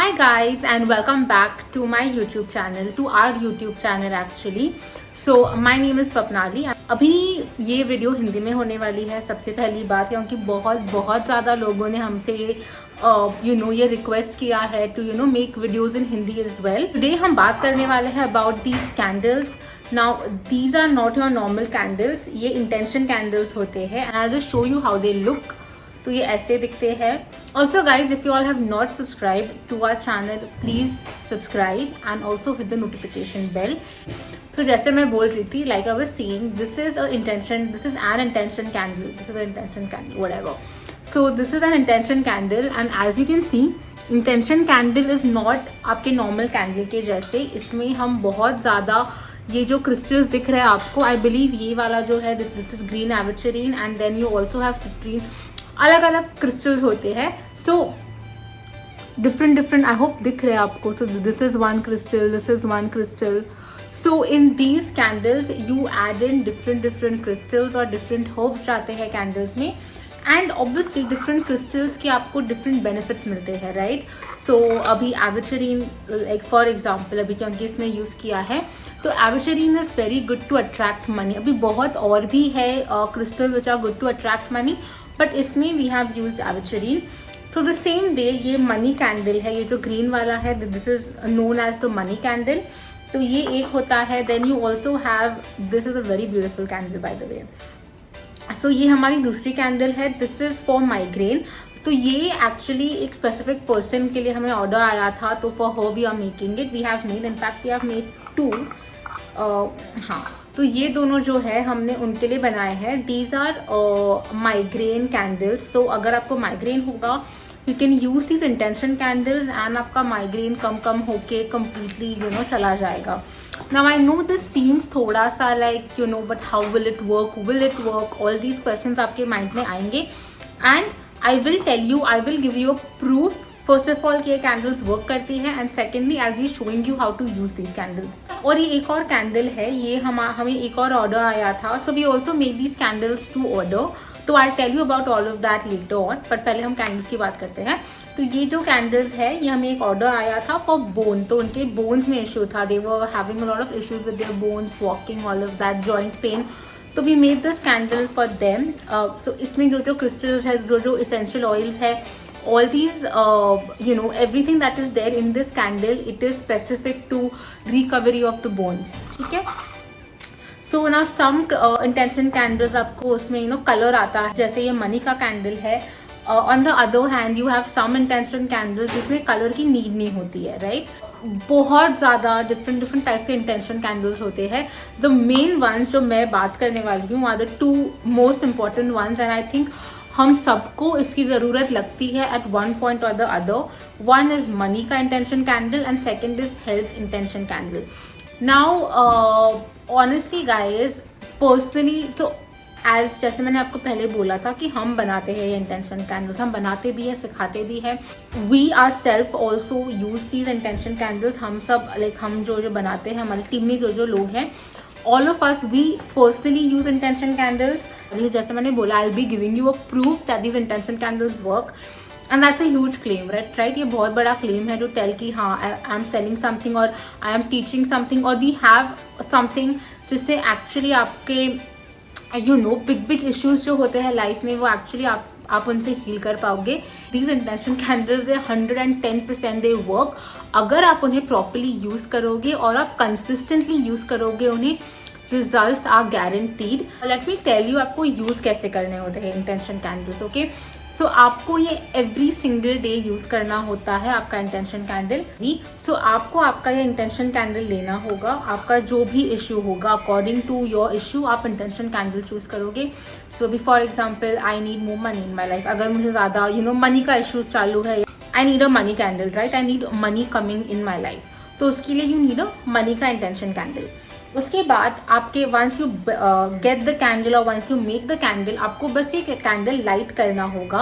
Hi guys and welcome back to my YouTube channel, to our YouTube channel actually. So my name is Swapnali. अभी ये video Hindi में होने वाली है. सबसे पहली बात क्योंकि बहुत ज़्यादा लोगों ने हमसे ये रिक्वेस्ट किया है to make videos in Hindi as well. Today हम बात करने वाले हैं about these candles. Now these are not your normal candles. ये इंटेंशन कैंडल्स होते हैं and I will show you how they look. तो ये ऐसे दिखते हैं. Also guys if you all have not subscribe to our channel please subscribe and also hit the notification bell. तो जैसे मैं बोल रही थी, like I was saying, this is an intention candle. This is an intention candle whatever. So this is an intention candle and as you can see intention candle is not आपके normal candle के जैसे. इसमें हम बहुत ज़्यादा ये जो crystals दिख रहे हैं आपको, आई बिलीव ये वाला जो है this is green aventurine and then you also have citrine. अलग अलग क्रिस्टल्स होते हैं. सो डिफरेंट आई होप दिख रहे हैं आपको. So this is one crystal, this is one crystal. So in these candles you add in different crystals और different herbs जाते हैं कैंडल्स में. एंड ऑब्वियसली डिफरेंट क्रिस्टल्स के आपको डिफरेंट बेनिफिट्स मिलते हैं, राइट. सो अभी एविचरीन लाइक फॉर एग्जाम्पल अभी क्योंकि इसमें यूज़ किया है, तो aventurine is very good to attract money. अभी बहुत और भी है crystal which are good to attract money, but इसमें वी हैव यूज एविचरीन. तो द सेम वे ये मनी कैंडल है. ये जो ग्रीन वाला है this is known as the money candle. तो ये एक होता है. Then you also have this is a very beautiful candle by the way. So ये हमारी दूसरी कैंडल है. This is for migraine. तो ये एक्चुअली एक स्पेसिफिक पर्सन के लिए हमें ऑर्डर आया था, तो for her we are making it. We have made, in fact we have made 2. हाँ, तो ये दोनों जो है हमने उनके लिए बनाए हैं. These are migraine candles. So अगर आपको माइग्रेन होगा you can use these intention candles and आपका माइग्रेन कम होके कम्प्लीटली चला जाएगा. Now I know this seems थोड़ा सा like but how will it work, all these questions आपके माइंड में आएंगे and I will tell you, I will give you a proof. First of all कि ये कैंडल्स वर्क करती हैं and secondly I B showing you how to use these candles. और ये एक और कैंडल है. ये हमें एक और ऑर्डर आया था. So we also made these candles to order. तो I tell you about all of that later on, but पहले हम कैंडल्स की बात करते हैं. तो ये जो कैंडल्स है ये हमें एक ऑर्डर आया था फॉर बोन. तो उनके बोन्स में इशू था. They were having a lot of issues with their bones, walking, all of that, joint pain. तो we made this candle for them. So इसमें जो क्रिस्टल्स है, जो इसेंशियल ऑयल्स है, all these everything that is there in this candle, it is specific to recovery of the bones. ठीक है. So now some intention candles आपको उसमें colour आता है, जैसे ये मनी का कैंडल है. On the other hand you have some intention candles जिसमें कलर की नीड नहीं होती है, राइट. बहुत ज़्यादा डिफरेंट टाइप के इंटेंशन कैंडल्स होते हैं. द मेन वंस जो मैं बात करने वाली हूँ are the 2 most important ones and I think हम सबको इसकी ज़रूरत लगती है एट वन पॉइंट और the other. One is money का intention candle and second is health intention candle. Now honestly guys personally तो एज जैसे मैंने आपको पहले बोला था कि हम बनाते हैं ये इंटेंशन कैंडल्स. हम बनाते भी हैं, सिखाते भी हैं. We are self also use these intention candles. हम सब लाइक हम जो बनाते हैं, हमारी टीम में जो लोग हैं, all of us we personally use intention candles. जैसे मैंने बोला, I'll be giving you a proof that these intention candles work and that's a huge claim, right. ये बहुत बड़ा claim है to tell कि हाँ I am selling something और I am teaching something और we have something जिससे actually आपके big issues जो होते हैं लाइफ में वो actually आप उनसे हील कर पाओगे. These intention candles 110% they work अगर आप उन्हें प्रॉपरली यूज़ करोगे और आप कंसिस्टेंटली यूज़ करोगे उन्हें. Results are guaranteed. Let me tell you आपको यूज़ कैसे करने होते हैं इंटेंशन कैंडल्स. ओके, सो आपको ये एवरी सिंगल डे यूज़ करना होता है आपका इंटेंशन कैंडल भी. सो आपको आपका ये इंटेंशन कैंडल लेना होगा. आपका जो भी इश्यू होगा अकॉर्डिंग टू योर इश्यू आप इंटेंशन कैंडल चूज़ करोगे. सो अभी for example I need more money in my life. अगर मुझे ज़्यादा मनी का इश्यूज चालू है, I need a money candle, right. I need money coming in my life. तो उसके लिए यू नीड अ मनी का इंटेंशन कैंडल. उसके बाद आपके once you get the candle और once you make the candle, आपको बस एक कैंडल लाइट करना होगा.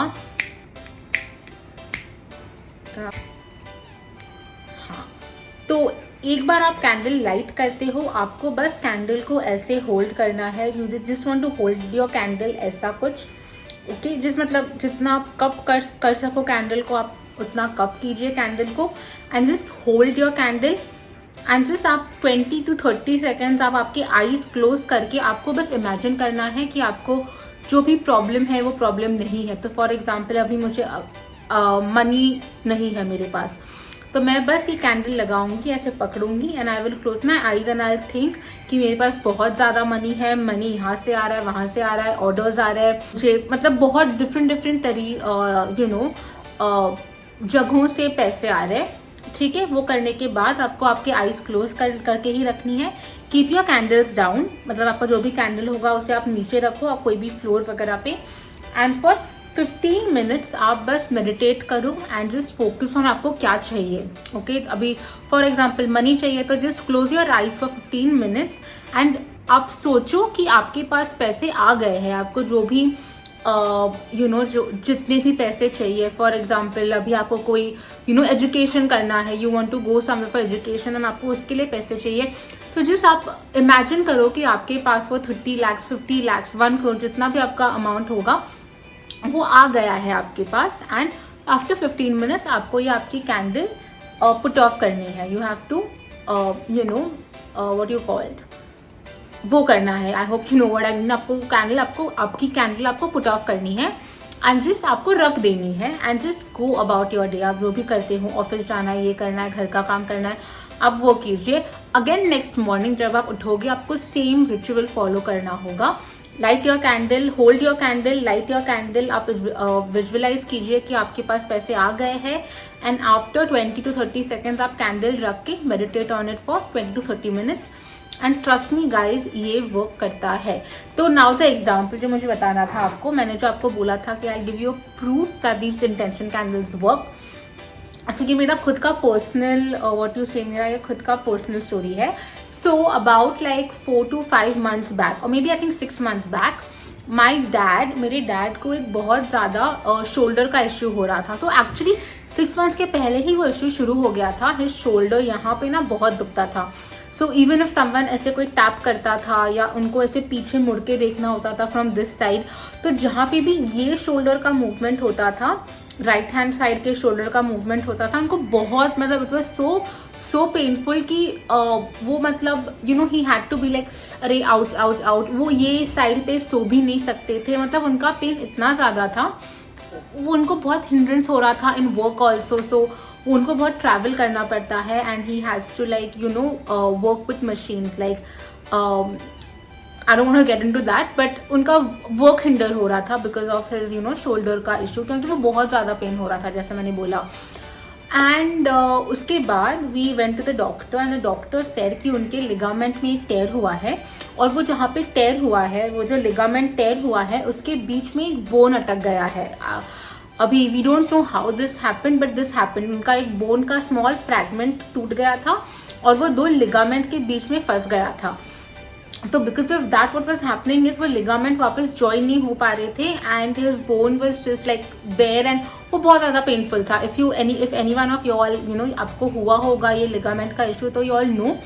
हाँ, तो एक बार आप कैंडल लाइट करते हो, आपको बस कैंडल को ऐसे होल्ड करना है. You just want to hold your candle ऐसा कुछ. ओके, जितना आप कप कर सको कैंडल को आप उतना कप कीजिए कैंडल को and just hold your candle and just आप 20 to 30 सेकेंड्स आप आपके आईज क्लोज करके आपको बस इमेजिन करना है कि आपको जो भी प्रॉब्लम है वो प्रॉब्लम नहीं है। तो फॉर एग्जाम्पल अभी मुझे मनी नहीं है मेरे पास, तो मैं बस ये कैंडल लगाऊंगी, ऐसे पकड़ूंगी and I will close my eyes and I think कि मेरे पास बहुत ज़्यादा मनी है, मनी यहाँ से आ रहा है, वहाँ से आ रहा है, ऑर्डर्स आ रहे हैं मुझे, मतलब बहुत डिफरेंट जगहों से पैसे आ रहे हैं। ठीक है, वो करने के बाद आपको आपके आईज क्लोज करके ही रखनी है। कीप योर कैंडल्स डाउन, मतलब आपका जो भी कैंडल होगा उसे आप नीचे रखो, आप कोई भी फ्लोर वगैरह पे, एंड फॉर 15 मिनट्स आप बस मेडिटेट करो एंड जस्ट फोकस ऑन आपको क्या चाहिए। ओके, अभी फॉर एग्जांपल मनी चाहिए तो just close your eyes for 15 minutes and आप सोचो कि आपके पास पैसे आ गए हैं, आपको जो भी जो जितने भी पैसे चाहिए। फॉर एग्जाम्पल अभी आपको कोई एजुकेशन करना है, you want to go somewhere for education and आपको उसके लिए पैसे चाहिए, तो जस्ट आप इमेजिन करो कि आपके पास वो 30 लाख 50 लाख 1 करोड़ जितना भी आपका अमाउंट होगा वो आ गया है आपके पास। एंड आफ्टर 15 मिनट्स आपको ये आपकी कैंडल पुट ऑफ करनी है। You have to what you called, वो करना है। I hope you know what I mean. आपकी कैंडल आपको पुट ऑफ करनी है एंड जस्ट आपको रख देनी है and just go about your day. आप जो भी करते हो, ऑफिस जाना है, ये करना है, घर का काम करना है, आप वो कीजिए। अगेन नेक्स्ट मॉर्निंग जब आप उठोगे आपको सेम रिचुअल फॉलो करना होगा। Light your candle, hold your candle, light your candle. आप विजुअलाइज कीजिए कि आपके पास पैसे आ गए हैं एंड आफ्टर 20 to 30 सेकेंड्स आप कैंडल रख के meditate on it for 20 to 30 minutes and trust me guys, ये वर्क करता है। तो नाउ द एग्जाम्पल जो मुझे बताना था आपको, मैंने जो आपको बोला था कि I give you proof that these intention candles work. अच्छा, कि मेरा खुद का पर्सनल व्हाट यू से, मेरा ये खुद का पर्सनल स्टोरी है। So about like 4 to 5 months back और maybe I think 6 months back, मेरे डैड को एक बहुत ज़्यादा शोल्डर का इश्यू हो रहा था। तो एक्चुअली 6 months के पहले ही वो इश्यू शुरू हो गया था। हिज शोल्डर यहाँ पे ना बहुत दुखता था। सो इवन इफ समवन ऐसे कोई टैप करता था या उनको ऐसे पीछे मुड़ के देखना होता था फ्रॉम दिस साइड, तो जहाँ पे भी ये शोल्डर का मूवमेंट होता था, राइट हैंड साइड के शोल्डर का मूवमेंट होता था, उनको बहुत, मतलब इट वाज सो पेनफुल कि वो मतलब ही हैड टू बी लाइक अरे आउट आउट आउट। वो ये साइड पे सो भी नहीं सकते थे, मतलब उनका पेन इतना ज़्यादा था, वो उनको बहुत हिंड्रेंस हो रहा था इन वर्क ऑल्सो। सो उनको बहुत ट्रैवल करना पड़ता है and he has to like work with machines like I don't want to get into that, but उनका वर्क हिंडर हो रहा था बिकॉज ऑफ हिज शोल्डर का इशू, क्योंकि वो बहुत ज़्यादा पेन हो रहा था जैसे मैंने बोला। एंड उसके बाद we went to the doctor and the doctor said कि उनके लिगामेंट में एक टेयर हुआ है और वो जहाँ पे टेयर हुआ है, वो जो लिगामेंट टेयर हुआ है उसके बीच में एक बोन अटक गया है। अभी we don't know how this happened but this happened. उनका एक बोन का स्मॉल फ्रैगमेंट टूट गया था और वो 2 लिगामेंट के बीच में फंस गया था। तो because of that what was happening is वो लिगामेंट वापस जॉइन नहीं हो पा रहे थे and his bone was just like bare and वो बहुत ज़्यादा पेनफुल था। If any one of you all आपको हुआ होगा ये लिगामेंट का इशू, तो you all know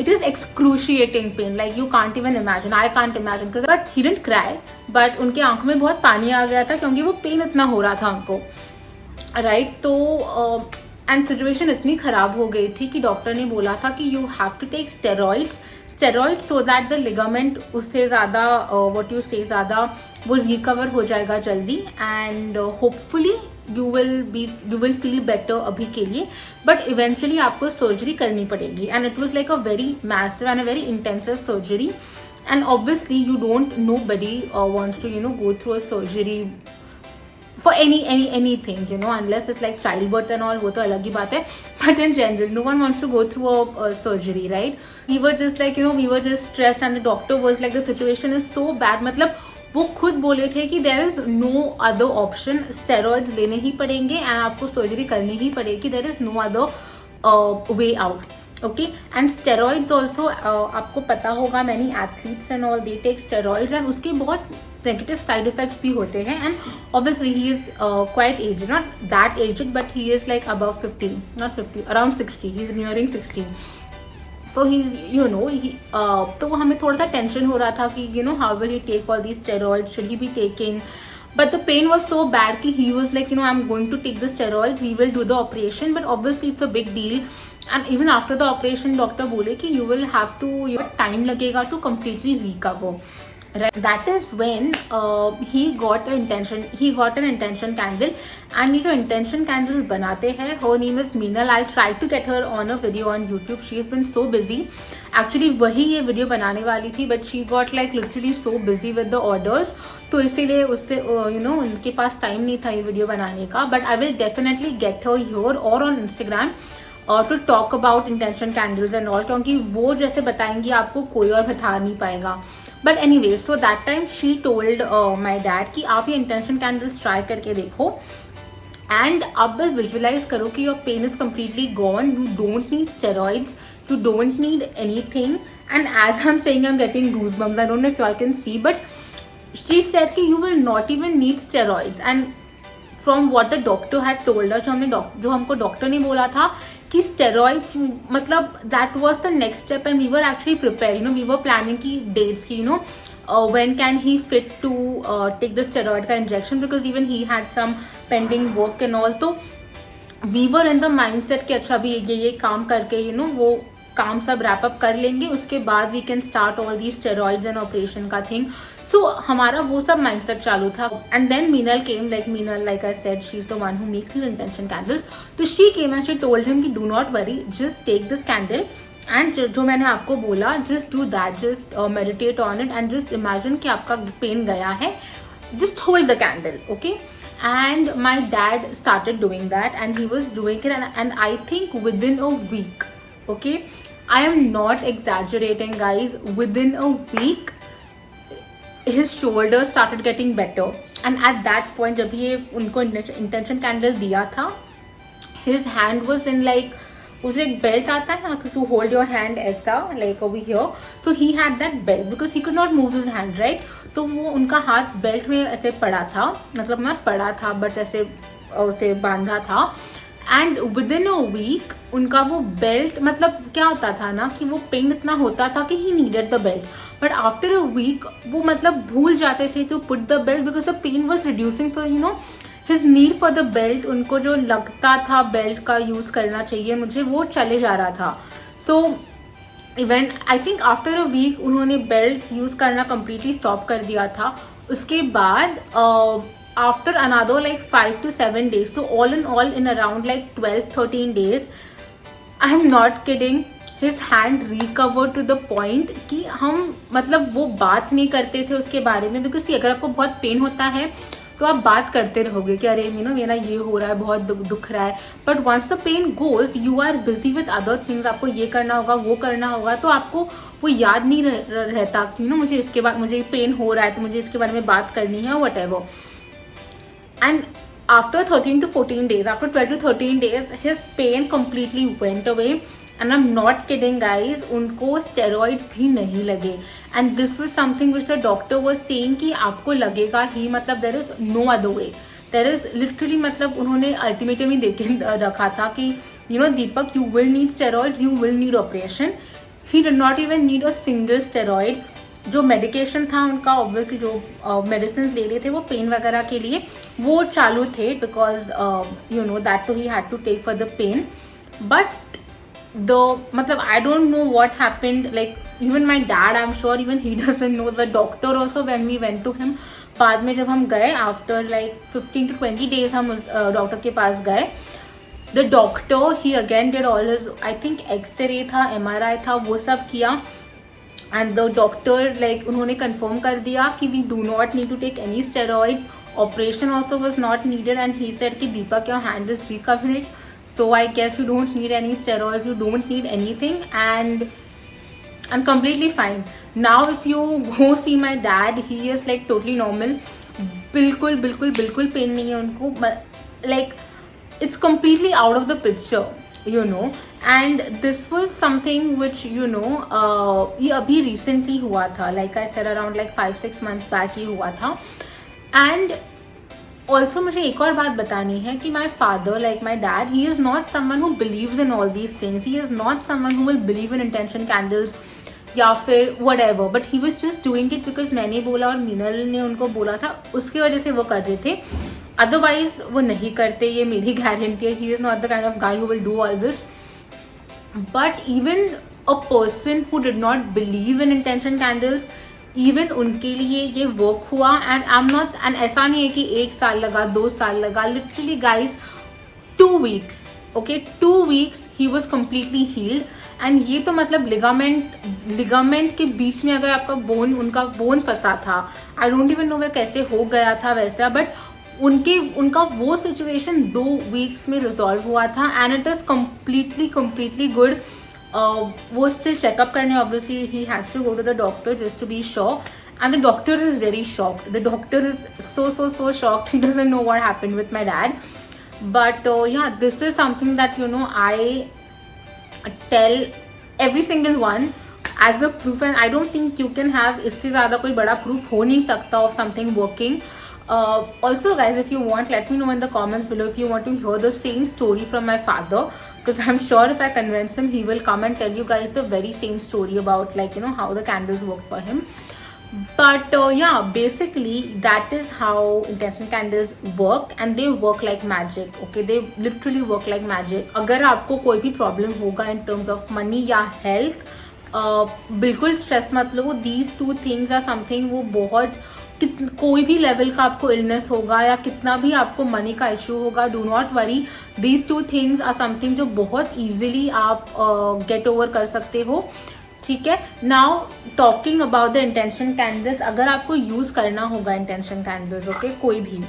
it is excruciating pain, like you can't even imagine, I can't imagine, but he didn't cry, but उनके आंखों में बहुत पानी आ गया था क्योंकि वो पेन इतना हो रहा था उनको, राइट। तो एंड सिचुएशन इतनी ख़राब हो गई थी कि डॉक्टर ने बोला था कि you have to take steroids so that the ligament उससे ज़्यादा व्हाट यू से ज़्यादा वो रिकवर हो जाएगा जल्दी and hopefully you will feel better अभी के लिए, बट इवेंचुअली आपको सर्जरी करनी पड़ेगी and it was like a very massive and a very intensive surgery and obviously you don't, nobody wants to go through a surgery for anything unless it's like childbirth and all, वो तो अलग ही बात है, but in general no one wants to go through a surgery, right? We were just like we were just stressed and the doctor was like the situation is so bad, मतलब वो खुद बोले थे कि there is no other option, steroids लेने ही पड़ेंगे and आपको सर्जरी करनी ही पड़ेगी, there is no other way out, okay. And steroids also आपको पता होगा many athletes and all they take steroids and उसके बहुत नेगेटिव साइड इफेक्ट्स भी होते हैं and obviously he is quite aged, not that aged but he is like above 50, not 50, around 60, he is nearing 60। तो ही तो हमें थोड़ा सा टेंशन हो रहा था कि how will he take all these steroids, should he be taking but the pain was so bad कि he was like, I'm going to take the steroids, we will do the operation, but obviously it's a big deal, and even after the operation doctor बोले कि you will have to, time लगेगा to completely recover. Right. That is when he got an intention candle, and ये जो intention candles बनाते हैं, her name is Meenal. I'll try to get her on a video on YouTube. She has been so busy. Actually वही ये video बनाने वाली थी, but she got like literally so busy with the orders, तो इसीलिए उससे उनके पास time नहीं था ये वीडियो बनाने का. But I will definitely get her here or on Instagram to talk about intention candles and all, क्योंकि वो जैसे बताएंगी आपको कोई और बता नहीं पाएगा. But any way, so that time she told my dad कि आप ये इंटेंशन कैंडल्स ट्राई करके देखो, एंड आप बस विजुअलाइज करो कि your pain is completely gone, you don't need steroids, you don't need anything. And as I am saying, I am getting goosebumps, I don't know if you all can see, but she said कि you will not even need steroids. And from what the doctor had told us, जो हमको doctor ने बोला था कि steroids, मतलब that was the next step, and we were actually prepare, we were planning की dates की, when can he fit to take the steroid का injection, because even he had some pending work and all. तो we were in the mindset कि अच्छा अभी ये काम करके वो काम सब रैप अप कर लेंगे, उसके बाद we can start all the steroids and operation का थिंग. सो हमारा वो सब माइंडसेट चालू था. And then Meenal came, like I said, she is the one who makes these intention candles. तो she came and she told him कि do not worry, just take this candle, and जो मैंने आपको बोला, just do that, just meditate on it, and just imagine कि आपका pen गया है, just hold the candle, okay. And my dad started doing that, and he was doing it, and I think within a week, okay, I am not exaggerating guys, within a week his shoulders started getting better. And at that point जब ये उनको intention candle दिया था, his hand was in like, उसे एक belt आता है ना, तो टू होल्ड योर हैंड ऐसा, like over here, so he had that belt because he could not move his hand, right. तो वो उनका हाथ बेल्ट में ऐसे पड़ा था, मतलब ना पड़ा था बट ऐसे उसे बांधा था. And within a week उनका वो बेल्ट, मतलब क्या होता था ना कि वो पेन इतना होता था कि he needed the belt, but after a week वो मतलब भूल जाते थे to put the belt because the pain was reducing. तो his need for the belt, उनको जो लगता था बेल्ट का यूज़ करना चाहिए मुझे, वो चले जा रहा था. So even I think after a week उन्होंने बेल्ट यूज़ करना कम्प्लीटली स्टॉप कर दिया था. उसके बाद after another like 5 to 7 days, so all in around like 12-13 days, I am not kidding, his hand recovered to the point कि हम मतलब वो बात नहीं करते थे उसके बारे में, बिकॉज अगर आपको बहुत पेन होता है तो आप बात करते रहोगे कि अरे मेरा ये हो रहा है, बहुत दुख रहा है, but once the pain goes you are busy with other things, आपको ये करना होगा, वो करना होगा, तो आपको वो याद नहीं रहता कि मुझे इसके बाद मुझे पेन हो रहा है तो मुझे इसके बारे में बात करनी है, what ever. And after 13 to 14 days, after 12 to 13 days, his pain completely went away. And I'm not kidding guys, उनको steroids भी नहीं लगे. And this was something which the doctor was saying कि आपको लगेगा ही, मतलब there is no other way. There is literally, मतलब उन्होंने ultimatum ही देके रखा था कि Deepak, you will need steroids, you will need operation. He did not even need a single steroid. जो मेडिकेशन था उनका, ऑब्वियसली जो मेडिसिन ले रहे थे वो पेन वगैरह के लिए वो चालू थे, बिकॉज दैट तो he had to take for the pain. But मतलब I don't know what happened, like even my dad, I am sure even he doesn't know, the doctor also when we went to him. बाद में जब हम गए after like 15 to 20 days हम उस doctor के पास गए, the doctor he again did all his, I think x-ray था, MRI था, वो सब किया. एंड द डॉक्टर लाइक उन्होंने कंफर्म कर दिया कि we do not need to take any steroids, operation also was not needed. And he said कि Deepak your hand is recovering, so I guess you don't need any steroids, you don't need anything, and completely fine. Now if you go see my dad, he is like totally normal. बिल्कुल pen नहीं है उनको, like it's completely out of the picture, and this was something which ये अभी recently हुआ था, like I said around like 5-6 months back ही हुआ था. And also मुझे एक और बात बतानी है कि my father, like my dad, he is not someone who believes in all these things. He is not someone who will believe in intention candles. या फिर whatever, but he was just doing it because मैंने बोला और मीनल ने उनको बोला था, उसकी वजह से वो कर रहे थे, अदरवाइज वो नहीं करते, ये मेरी गारंटी है. He is not the kind of guy who will do all this. But even a person who did not believe in intention candles, even उनके लिए ये वर्क हुआ. And I am not, and ऐसा नहीं है कि 1 साल लगा, 2 साल लगा, literally guys 2 weeks, okay 2 weeks he was completely healed. And ये तो मतलब लिगामेंट के बीच में अगर आपका बोन, उनका बोन फंसा था, आई डोंट इवन नो वे कैसे हो गया था वैसा, बट उनका वो सिचुएशन 2 weeks में रिजॉल्व हुआ था. And it is completely good. वो स्टिल चेकअप करने, obviously he has to go to the doctor just to be sure. And the doctor is very shocked. The doctor is so shocked. He doesn't know what happened with my dad. But yeah, this is something that I tell every single one as a proof, and I don't think you can have इससे ज़्यादा कोई बड़ा proof हो नहीं सकता of something working. Also guys, if you want, let me know in the comments below if you want to hear the same story from my father, because I'm sure if I convince him, he will come and tell you guys the very same story about how the candles work for him. But yeah, basically that is how intention candles work, and they work like magic. Okay, they literally work like magic. अगर आपको कोई भी problem होगा in terms of money या health, बिल्कुल stress मत लो. These 2 things are something, वो बहुत कोई भी लेवल का आपको इलनेस होगा या कितना भी आपको मनी का इशू होगा, do not worry. These 2 things are something जो बहुत ईजिली आप गेट ओवर कर सकते हो. ठीक है. Now talking about the intention candles, अगर आपको यूज करना होगा इंटेंशन कैंडल्स, ओके, कोई भी,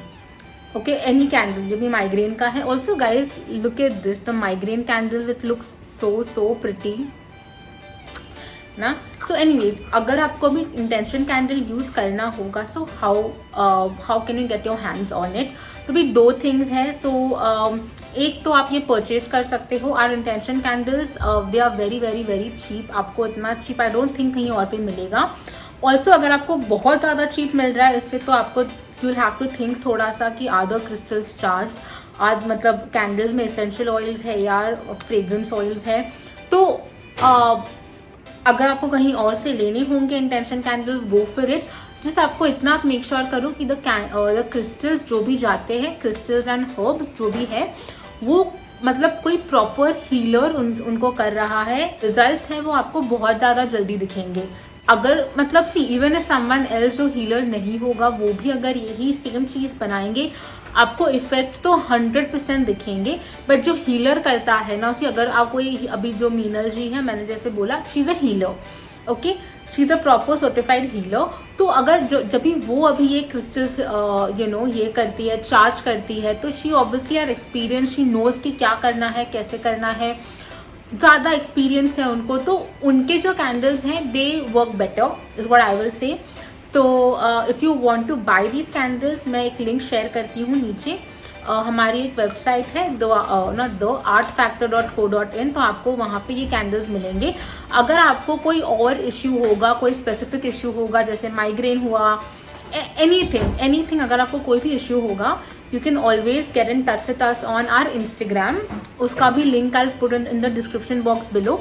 ओके, एनी कैंडल जो भी माइग्रेन का है. Also guys look at this, the migraine candles, it looks so pretty ना. सो एनीवेज, अगर आपको भी इंटेंशन कैंडल यूज करना होगा, so how can you get your hands on it. तो भी 2 थिंग्स हैं. सो एक तो आप ये परचेज कर सकते हो. Our intention candles, they are very cheap. आपको इतना चीप आई डोंट थिंक कहीं और पे मिलेगा. ऑल्सो अगर आपको बहुत ज़्यादा चीप मिल रहा है इससे, तो आपको you will have to think थोड़ा सा कि आर क्रिस्टल्स चार्ज. आज मतलब कैंडल्स में एसेंशियल ऑयल्स है यार, फ्रेग्रेंस ऑयल्स है. तो अगर आपको कहीं और से लेने होंगे intention candles, go for it. जिस आपको इतना आप मेक श्योर करो कि द क्रिस्टल्स जो भी जाते हैं, क्रिस्टल्स एंड हर्ब्स जो भी है, वो मतलब कोई प्रॉपर हीलर उनको कर रहा है. रिजल्ट्स हैं वो आपको बहुत ज़्यादा जल्दी दिखेंगे. अगर मतलब सी, इवन इफ समवन एल्स जो हीलर नहीं होगा, वो भी अगर यही सेम चीज़ बनाएंगे, आपको इफेक्ट तो 100% दिखेंगे. बट जो हीलर करता है ना, सी अगर आप कोई, अभी जो मीनल जी है, मैंने जैसे बोला, she is a healer, okay, she is a proper certified healer. तो अगर जब भी वो अभी ये क्रिस्टल्स ये करती है, चार्ज करती है, तो she obviously are experience, she knows कि क्या करना है, कैसे करना है, ज़्यादा एक्सपीरियंस है उनको. तो उनके जो कैंडल्स हैं, they work better is what I will say. तो if you want to buy these candles, मैं एक लिंक शेयर करती हूँ नीचे. हमारी एक वेबसाइट है artfactor.co.in, तो आपको वहाँ पे ये कैंडल्स मिलेंगे. अगर आपको कोई और इश्यू होगा, कोई स्पेसिफिक इश्यू होगा, जैसे माइग्रेन हुआ, एनीथिंग, अगर आपको कोई भी इश्यू होगा, you can always get in touch with us on our Instagram. उसका भी link I put in the description box below.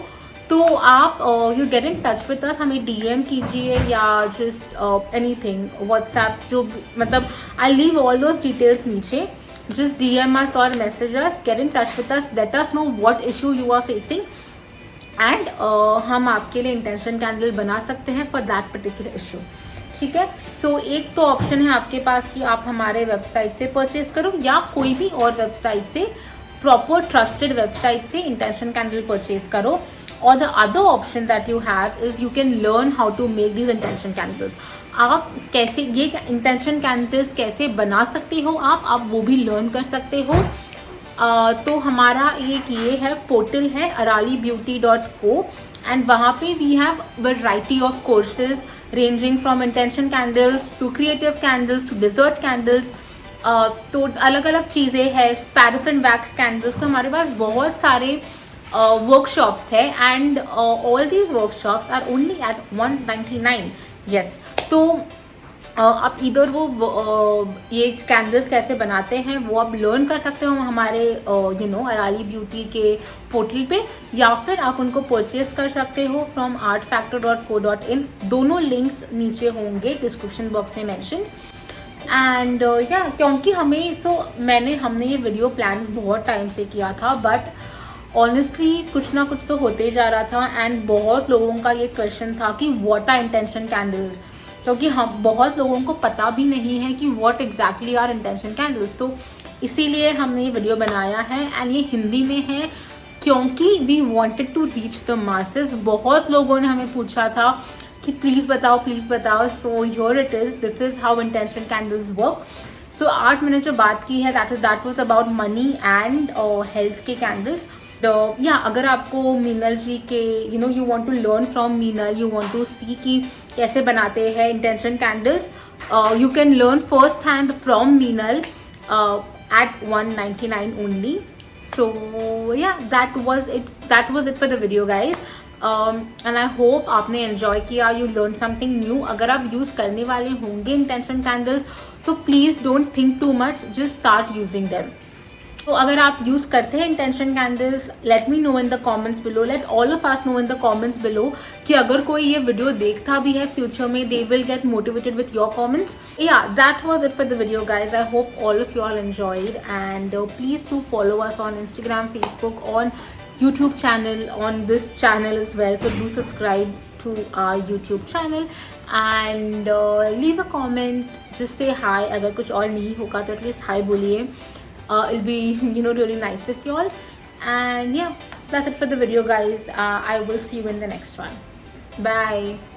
तो आप you get in touch with us, हमें DM कीजिए या जस्ट एनीथिंग, व्हाट्सएप, जो मतलब I leave all those details नीचे. Just DM us or message us, get in touch with us, let us know what issue you are facing, and हम आपके लिए intention candle बना सकते हैं for that particular issue. ठीक है. सो एक तो ऑप्शन है आपके पास कि आप हमारे वेबसाइट से परचेज करो, या कोई भी और वेबसाइट से, प्रॉपर ट्रस्टेड वेबसाइट से इंटेंशन कैंडल परचेज करो. और the other option that you have is you can learn how to make these intention candles. आप कैसे ये इंटेंशन कैंडल्स कैसे बना सकते हो, आप वो भी लर्न कर सकते हो. तो हमारा ये है पोर्टल है aralibeauty.co, एंड वहाँ पे we have variety of courses ranging from intention candles to creative candles to dessert candles. तो अलग अलग चीज़ें हैं, पैराफिन वैक्स कैंडल्स. तो हमारे पास बहुत सारे वर्कशॉप्स है, and all these workshops are only at 199. Yes. तो आप इधर ये कैंडल्स कैसे बनाते हैं वो आप लर्न कर सकते हो हमारे अराली ब्यूटी के पोर्टल पे, या फिर आप उनको परचेज कर सकते हो फ्रॉम artfactor.co.in। दोनों लिंक्स नीचे होंगे डिस्क्रिप्शन बॉक्स में मेंशन। एंड क्योंकि हमने ये वीडियो प्लान बहुत टाइम से किया था, बट ऑनेस्टली कुछ ना कुछ तो होते जा रहा था। एंड बहुत लोगों का ये क्वेश्चन था कि व्हाट आर इंटेंशन कैंडल्स, क्योंकि हम बहुत लोगों को पता भी नहीं है कि what exactly are intention candles. तो इसीलिए हमने ये वीडियो बनाया है एंड ये हिंदी में है, क्योंकि we wanted to reach the masses. बहुत लोगों ने हमें पूछा था कि प्लीज़ बताओ। So here it is, this is how intention candles work. सो आज मैंने जो बात की है that was about money and health के कैंडल्स। अगर आपको मीनल जी के you want to learn from Meenal, you want to see कि कैसे बनाते हैं intention candles, you can learn first hand from Meenal at 199 only. So that was it for the video, guys. And I hope आपने enjoy किया, you learn something new. अगर आप use करने वाले होंगे इंटेंशन कैंडल्स तो please don't think too much, just start using them. तो अगर आप यूज़ करते हैं intention candles, let me know in the comments below, let all of us know in the comments below कि अगर कोई ये वीडियो देखता भी है फ्यूचर में, they will get motivated with your comments. That was it for the video, guys. I hope all of you all enjoyed, and please to follow us on Instagram, Facebook, on YouTube channel, on this channel as well. So do subscribe to our YouTube channel and leave a comment, just say hi। अगर कुछ और नहीं होगा तो at least high बोलिए। It'll be really nice of you all. And that's it for the video, guys. I will see you in the next one. Bye.